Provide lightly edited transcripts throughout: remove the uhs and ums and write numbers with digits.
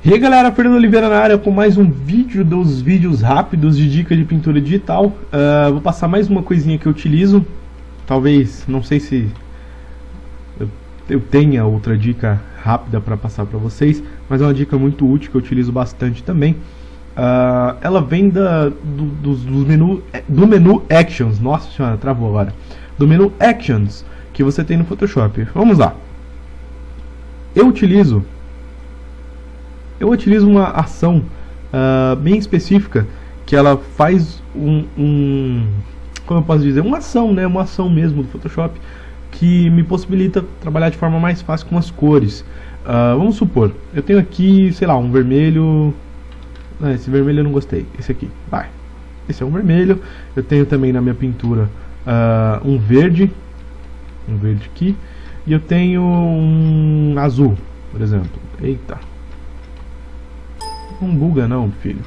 E aí galera, Fernando Oliveira na área com mais um vídeo dos vídeos rápidos de dica de pintura digital. Vou passar mais uma coisinha que eu utilizo. Talvez, não sei se eu tenha outra dica rápida para passar para vocês, mas é uma dica muito útil que eu utilizo bastante também. Ela vem do menu Actions. Nossa senhora, travou agora. Do menu Actions que você tem no Photoshop. Vamos lá. Eu utilizo uma ação bem específica que ela faz como eu posso dizer, uma ação, né? Uma ação mesmo do Photoshop que me possibilita trabalhar de forma mais fácil com as cores. Vamos supor, eu tenho aqui, sei lá, um vermelho. Esse vermelho eu não gostei. Esse aqui, vai. Esse é um vermelho. Eu tenho também na minha pintura um verde aqui. E eu tenho um azul, por exemplo. Eita. Não buga não, filho.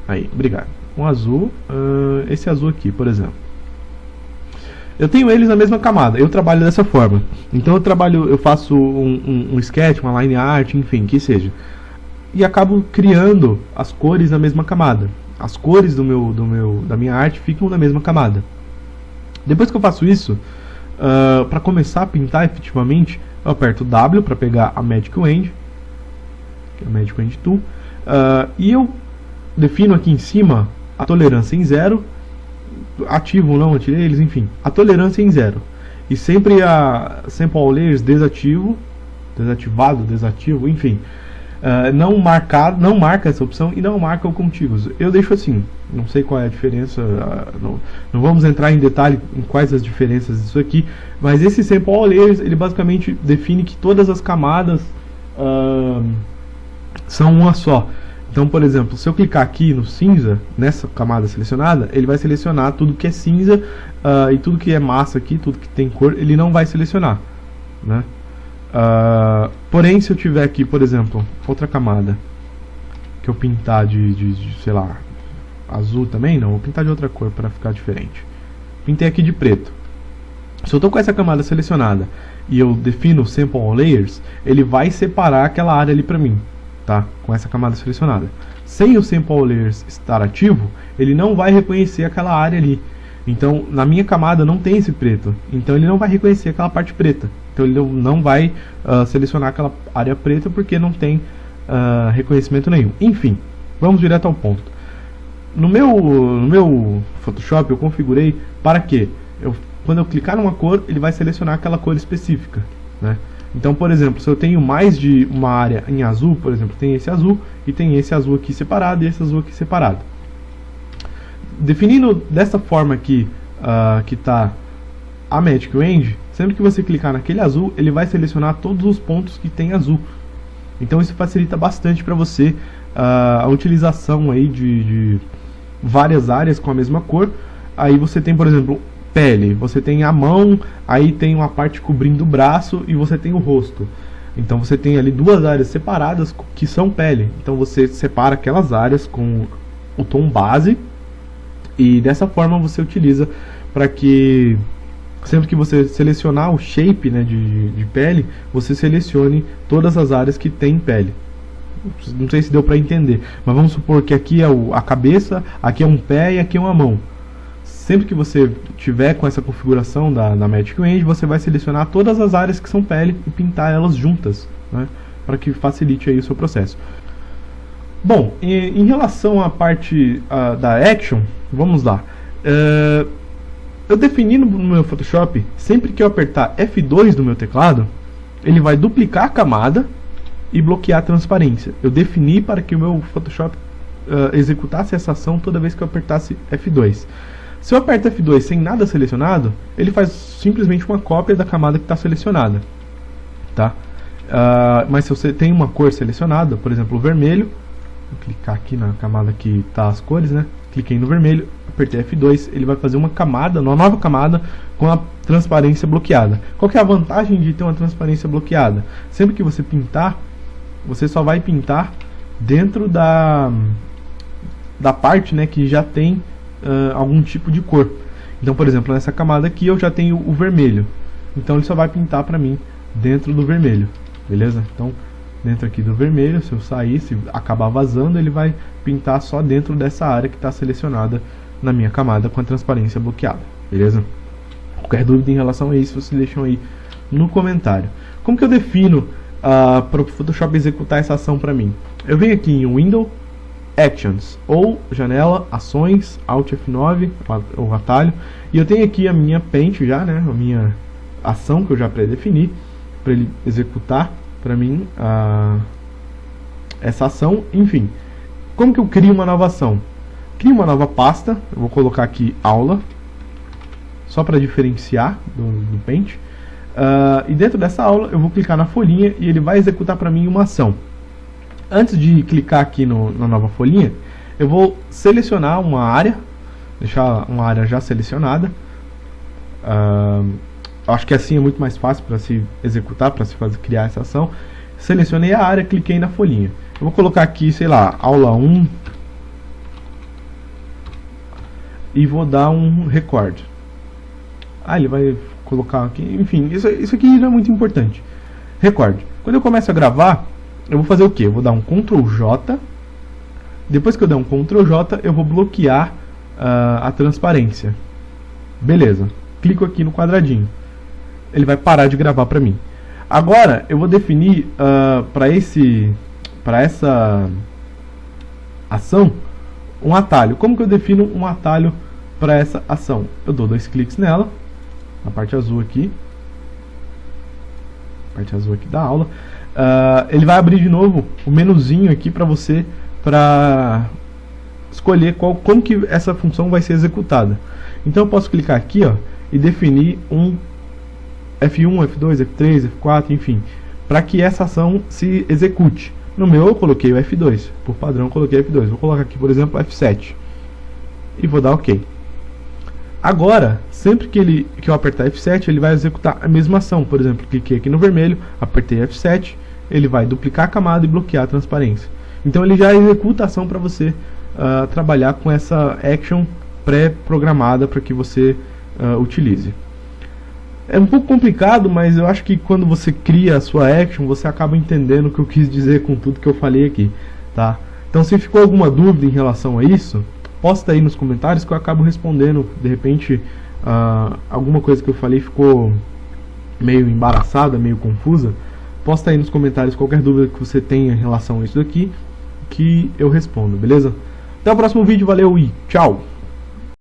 Aí, obrigado. Um azul, esse azul aqui, por exemplo. Eu tenho eles na mesma camada. Eu trabalho dessa forma. Então eu faço um sketch, uma line art, enfim, que seja. E acabo criando as cores na mesma camada. As cores da minha arte ficam na mesma camada. Depois que eu faço isso, para começar a pintar efetivamente, eu aperto W para pegar a Magic Wand, que é a Magic Wand Tool, e eu defino aqui em cima a tolerância em 0, ativo ou não, eu tirei eles, enfim, a tolerância em 0, e sempre a Sample All Layers desativo, enfim, não marca essa opção e não marca o Contiguous. Eu deixo assim, não sei qual é a diferença, não vamos entrar em detalhe em quais as diferenças disso aqui, mas esse Sample All Layers, ele basicamente define que todas as camadas são uma só. Então, por exemplo, se eu clicar aqui no cinza, nessa camada selecionada, ele vai selecionar tudo que é cinza, e tudo que é massa aqui, tudo que tem cor, ele não vai selecionar, né? Porém, se eu tiver aqui, por exemplo, outra camada que eu pintar de sei lá, azul também, não, vou pintar de outra cor para ficar diferente. Pintei aqui de preto. Se eu estou com essa camada selecionada e eu defino o Sample All Layers, ele vai separar aquela área ali para mim, tá? Com essa camada selecionada. Sem o Sample All Layers estar ativo, ele não vai reconhecer aquela área ali. Então, na minha camada não tem esse preto. Então, ele não vai reconhecer aquela parte preta. Então, ele não vai selecionar aquela área preta porque não tem reconhecimento nenhum. Enfim, vamos direto ao ponto. No meu Photoshop, eu configurei para que, quando eu clicar numa cor, ele vai selecionar aquela cor específica, né? Então, por exemplo, se eu tenho mais de uma área em azul, por exemplo, tem esse azul e tem esse azul aqui separado e esse azul aqui separado. Definindo dessa forma aqui, que está a Magic Wand, sempre que você clicar naquele azul, ele vai selecionar todos os pontos que tem azul. Então isso facilita bastante para você a utilização aí de várias áreas com a mesma cor. Aí você tem, por exemplo, pele, você tem a mão, aí tem uma parte cobrindo o braço e você tem o rosto. Então você tem ali duas áreas separadas que são pele. Então você separa aquelas áreas com o tom base. E dessa forma você utiliza para que sempre que você selecionar o shape, né, de pele, você selecione todas as áreas que tem pele. Não sei se deu para entender, mas vamos supor que aqui é a cabeça, aqui é um pé e aqui é uma mão. Sempre que você tiver com essa configuração da Magic Wand, você vai selecionar todas as áreas que são pele e pintar elas juntas, né, para que facilite aí o seu processo. Bom, em relação à parte da Action, vamos lá. Eu defini no meu Photoshop, sempre que eu apertar F2 no meu teclado, ele vai duplicar a camada e bloquear a transparência. Eu defini para que o meu Photoshop executasse essa ação toda vez que eu apertasse F2. Se eu aperto F2 sem nada selecionado, ele faz simplesmente uma cópia da camada que está selecionada, tá? Mas se você tem uma cor selecionada, por exemplo, o vermelho, vou clicar aqui na camada que está as cores, né? Cliquei no vermelho, apertei F2, ele vai fazer uma nova camada com a transparência bloqueada. Qual que é a vantagem de ter uma transparência bloqueada? Sempre que você pintar, você só vai pintar dentro da parte, né, que já tem algum tipo de cor. Então, por exemplo, nessa camada aqui eu já tenho o vermelho. Então ele só vai pintar para mim dentro do vermelho. Beleza? Então dentro aqui do vermelho. Se eu sair, se acabar vazando, ele vai pintar só dentro dessa área que está selecionada na minha camada com a transparência bloqueada, beleza? Qualquer dúvida em relação a isso, vocês deixam aí no comentário. Como que eu defino para o Photoshop executar essa ação para mim? Eu venho aqui em Window, Actions, ou janela, ações, Alt F9, o atalho, e eu tenho aqui a minha Paint já, né, a minha ação que eu já predefini, para ele executar para mim essa ação. Enfim, como que eu crio uma nova ação? Crio uma nova pasta, eu vou colocar aqui aula, só para diferenciar do Paint, e dentro dessa aula eu vou clicar na folhinha e ele vai executar para mim uma ação. Antes de clicar aqui na nova folhinha, eu vou selecionar uma área, deixar uma área já selecionada. Acho que assim é muito mais fácil para se executar, para se criar essa ação. Selecionei a área, cliquei na folhinha. Eu vou colocar aqui, sei lá, aula 1 e vou dar um record. Ele vai colocar aqui, enfim, isso aqui não é muito importante. Record. Quando eu começo a gravar, eu vou fazer o que? Eu vou dar um Ctrl J. Depois que eu der um Ctrl J, eu vou bloquear a transparência. Beleza. Clico aqui no quadradinho. Ele vai parar de gravar para mim. Agora eu vou definir para essa ação um atalho. Como que eu defino um atalho para essa ação? Eu dou 2 cliques nela, na parte azul aqui. Parte azul aqui da aula. Ele vai abrir de novo o menuzinho aqui para você escolher como que essa função vai ser executada. Então eu posso clicar aqui, ó, e definir um F1, F2, F3, F4, enfim, para que essa ação se execute. No meu eu coloquei o F2, por padrão eu coloquei F2. Vou colocar aqui, por exemplo, F7 e vou dar OK. Agora, sempre que eu apertar F7, ele vai executar a mesma ação. Por exemplo, cliquei aqui no vermelho, apertei F7, ele vai duplicar a camada e bloquear a transparência. Então ele já executa a ação para você trabalhar com essa action pré-programada para que você utilize. É um pouco complicado, mas eu acho que quando você cria a sua action, você acaba entendendo o que eu quis dizer com tudo que eu falei aqui, tá? Então se ficou alguma dúvida em relação a isso, posta aí nos comentários que eu acabo respondendo. De repente alguma coisa que eu falei ficou meio embaraçada, meio confusa, posta aí nos comentários qualquer dúvida que você tenha em relação a isso daqui, que eu respondo, beleza? Até o próximo vídeo, valeu e tchau!